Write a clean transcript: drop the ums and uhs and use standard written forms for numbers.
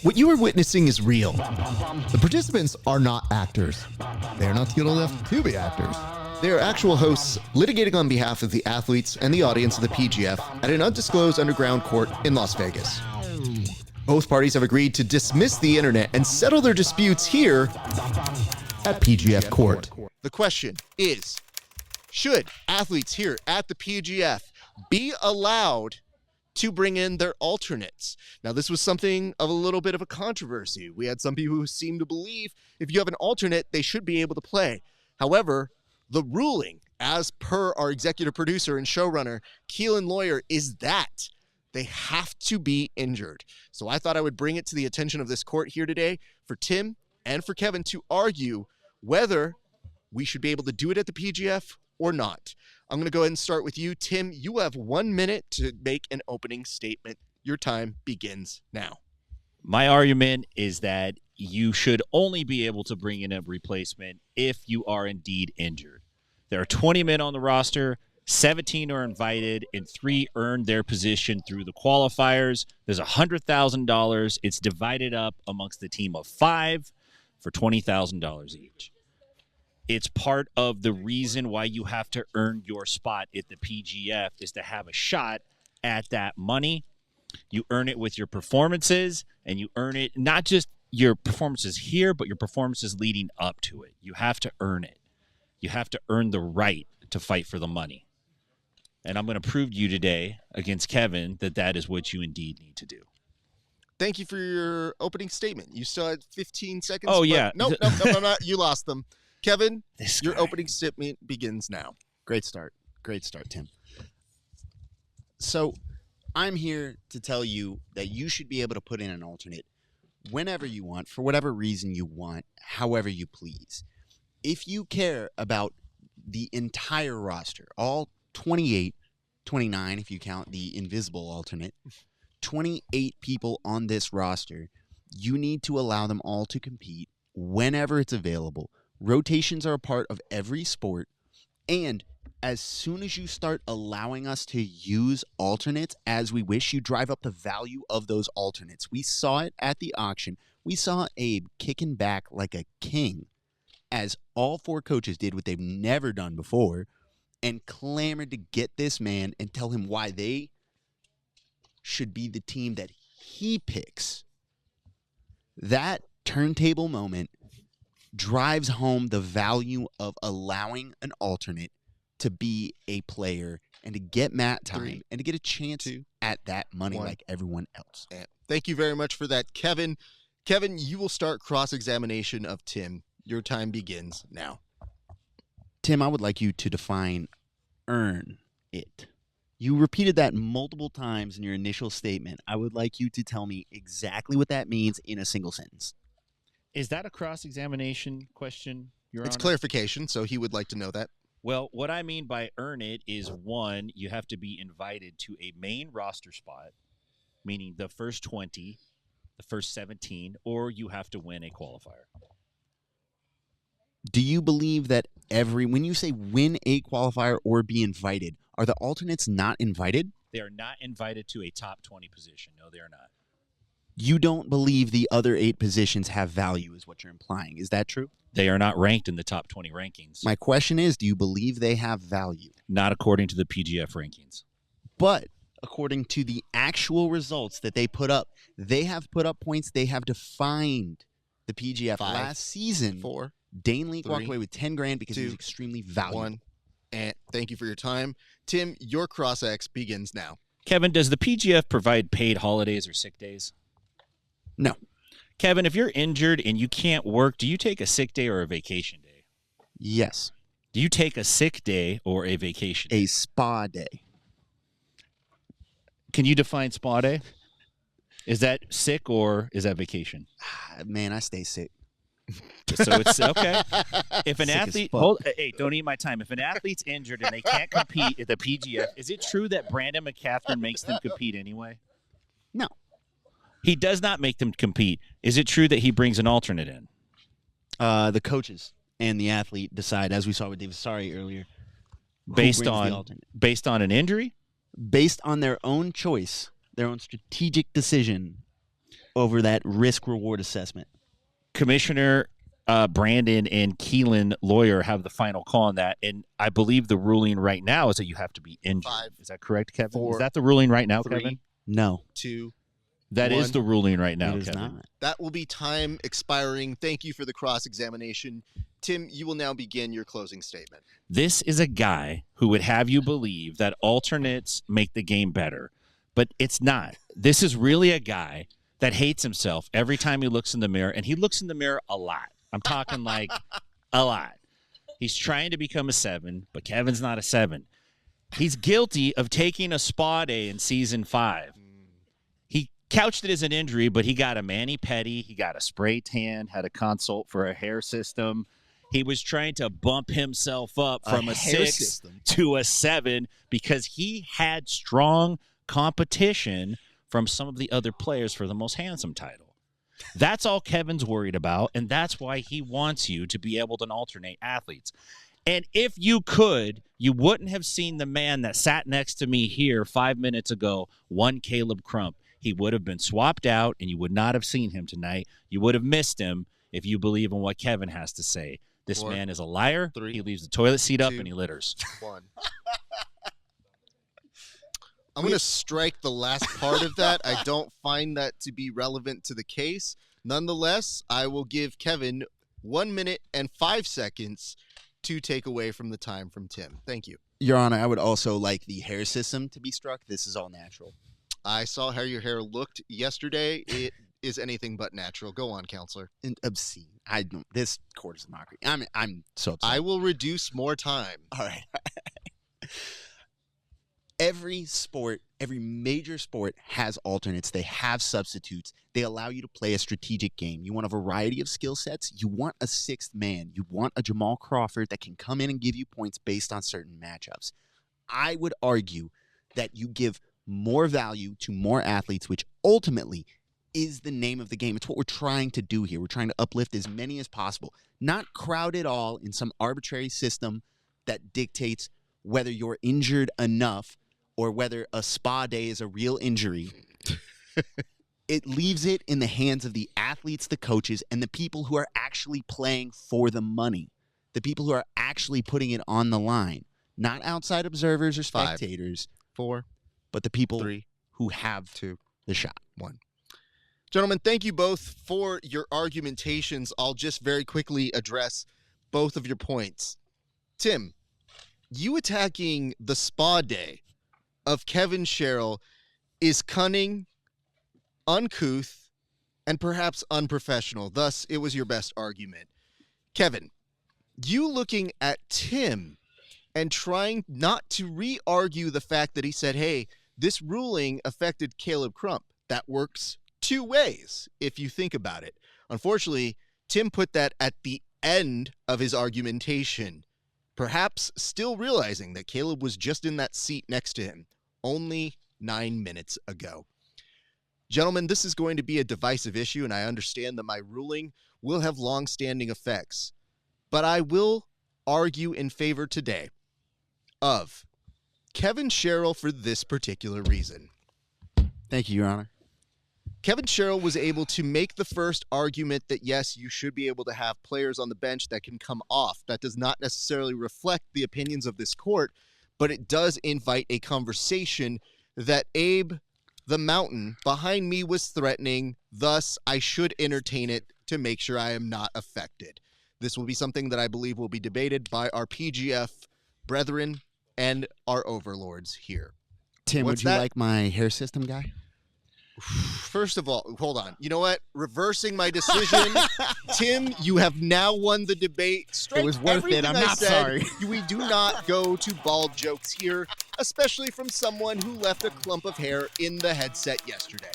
What you are witnessing is real. The participants are not actors. They are not skilled enough to be actors. They are actual hosts litigating on behalf of the athletes and the audience of the PGF at an undisclosed underground court in Las Vegas. Both parties have agreed to dismiss the internet and settle their disputes here at PGF COURT. The question is, should athletes here at the PGF be allowed to bring in their alternates? Now, this was something of a little bit of a controversy. We had some people who seem to believe if you have an alternate, they should be able to play. However, the ruling, as per our executive producer and showrunner, Keelan Lawyer, is that they have to be injured. So I thought I would bring it to the attention of this court here today for Tim and for Kevin to argue whether we should be able to do it at the PGF or not. I'm going to go ahead and start with you, Tim. You have 1 minute to make an opening statement. Your time begins now. My argument is that you should only be able to bring in a replacement if you are indeed injured. There are 20 men on the roster, 17 are invited, and 3 earned their position through the qualifiers. There's $100,000. It's divided up amongst the team of 5 for $20,000 each. It's part of the reason why you have to earn your spot at the PGF is to have a shot at that money. You earn it with your performances, and you earn it not just your performances here, but your performances leading up to it. You have to earn it. You have to earn the right to fight for the money. And I'm going to prove to you today against Kevin that that is what you indeed need to do. Thank you for your opening statement. You still had 15 seconds. Oh, yeah. Nope, you lost them. Kevin, your opening statement begins now. Great start. Great start, Tim. So I'm here to tell you that you should be able to put in an alternate whenever you want, for whatever reason you want, however you please. If you care about the entire roster, all 28, 29 if you count the invisible alternate, 28 people on this roster, you need to allow them all to compete whenever it's available. Rotations are a part of every sport, and as soon as you start allowing us to use alternates as we wish, you drive up the value of those alternates. We saw it at the auction. We saw Abe kicking back like a king as all 4 coaches did what they've never done before and clamored to get this man and tell him why they should be the team that he picks. That turntable moment drives home the value of allowing an alternate to be a player and to get mat time and to get a chance at that money like everyone else. Thank you very much for that, Kevin. Kevin, you will start cross-examination of Tim. Your time begins now. Tim, I would like you to define earn it. You repeated that multiple times in your initial statement. I would like you to tell me exactly what that means in a single sentence. Is that a cross-examination question, Your Honor? It's clarification, so he would like to know that. Well, what I mean by earn it is, 1, you have to be invited to a main roster spot, meaning the first 20, the first 17, or you have to win a qualifier. Do you believe that when you say win a qualifier or be invited, are the alternates not invited? They are not invited to a top 20 position. No, they are not. You don't believe the other 8 positions have value is what you're implying. Is that true? They are not ranked in the top 20 rankings. My question is, do you believe they have value? Not according to the PGF rankings. But according to the actual results that they put up, they have put up points. They have defined the PGF 5, last season. 4, Dane Leak 3, walked away with 10 grand because 2, he was extremely valuable. 1, and thank you for your time. Tim, your cross-ex begins now. Kevin, does the PGF provide paid holidays or sick days? No. Kevin, if you're injured and you can't work, do you take a sick day or a vacation day? Yes. Do you take a sick day or a vacation day? A spa day. Can you define spa day? Is that sick or is that vacation? Man, I stay sick. So it's okay. If an Sick as athlete, fuck. hey, don't eat my time. If an athlete's injured and they can't compete at the PGF, is it true that Brandon McCaffrey makes them compete anyway? No. He does not make them compete. Is it true that he brings an alternate in? The coaches and the athlete decide, as we saw with David Sari earlier, Based on an injury? Based on their own choice, their own strategic decision. over that risk-reward assessment. Commissioner Brandon and Keelan Lawyer have the final call on that, and I believe the ruling right now is that you have to be injured. 5, Is that correct, Kevin? 4, is that the ruling right now, 3, Kevin? No. 2. That is 1. the ruling right now, It is Kevin. not. That will be time expiring. Thank you for the cross-examination. Tim, you will now begin your closing statement. This is a guy who would have you believe that alternates make the game better, but it's not. This is really a guy that hates himself every time he looks in the mirror, and he looks in the mirror a lot. I'm talking like a lot. He's trying to become a 7, but Kevin's not a 7. He's guilty of taking a spa day in season 5. He couched it as an injury, but he got a mani-pedi, he got a spray tan, had a consult for a hair system. He was trying to bump himself up from a 6 to a 7 because he had strong competition from some of the other players for the most handsome title. That's all Kevin's worried about, and that's why he wants you to be able to alternate athletes. And if you could, you wouldn't have seen the man that sat next to me here 5 minutes ago, one Caleb Crump. He would have been swapped out, and you would not have seen him tonight. You would have missed him if you believe in what Kevin has to say. This 4, man is a liar. 3, he leaves the toilet seat up 2, and he litters. 1. I'm going to strike the last part of that. I don't find that to be relevant to the case. Nonetheless, I will give Kevin 1 minute and 5 seconds to take away from the time from Tim. Thank you. Your Honor, I would also like the hair system to be struck. This is all natural. I saw how your hair looked yesterday. It is anything but natural. Go on, counselor. And obscene. I don't. This court is a mockery. I'm so upset. I will reduce more time. All right. Every sport, every major sport has alternates. They have substitutes. They allow you to play a strategic game. You want a variety of skill sets. You want a 6th man. You want a Jamal Crawford that can come in and give you points based on certain matchups. I would argue that you give more value to more athletes, which ultimately is the name of the game. It's what we're trying to do here. We're trying to uplift as many as possible, not crowd it all in some arbitrary system that dictates whether you're injured enough or whether a spa day is a real injury. It leaves it in the hands of the athletes, the coaches, and the people who are actually playing for the money, the people who are actually putting it on the line, not outside observers or 5, spectators, 4, but the people 3, who have 2, the shot. 1. Gentlemen, thank you both for your argumentations. I'll just very quickly address both of your points. Tim, you attacking the spa day of Kevin Sherrill is cunning, uncouth, and perhaps unprofessional. Thus, it was your best argument. Kevin, you looking at Tim and trying not to re-argue the fact that he said, hey, this ruling affected Caleb Crump. That works 2 ways if you think about it. Unfortunately, Tim put that at the end of his argumentation, perhaps still realizing that Caleb was just in that seat next to him only 9 minutes ago. Gentlemen, this is going to be a divisive issue, and I understand that my ruling will have long-standing effects. But I will argue in favor today of Kevin Sherrill for this particular reason. Thank you, Your Honor. Kevin Sherrill was able to make the first argument that, yes, you should be able to have players on the bench that can come off. That does not necessarily reflect the opinions of this court, but it does invite a conversation that Abe the Mountain behind me was threatening. Thus, I should entertain it to make sure I am not affected. This will be something that I believe will be debated by our PGF brethren and our overlords here. Tim, What's would you that? like my hair system guy? First of all, hold on. You know what? Reversing my decision. Tim, you have now won the debate. Strike It was worth everything it. I'm I not said. sorry. We do not go to bald jokes here, especially from someone who left a clump of hair in the headset yesterday.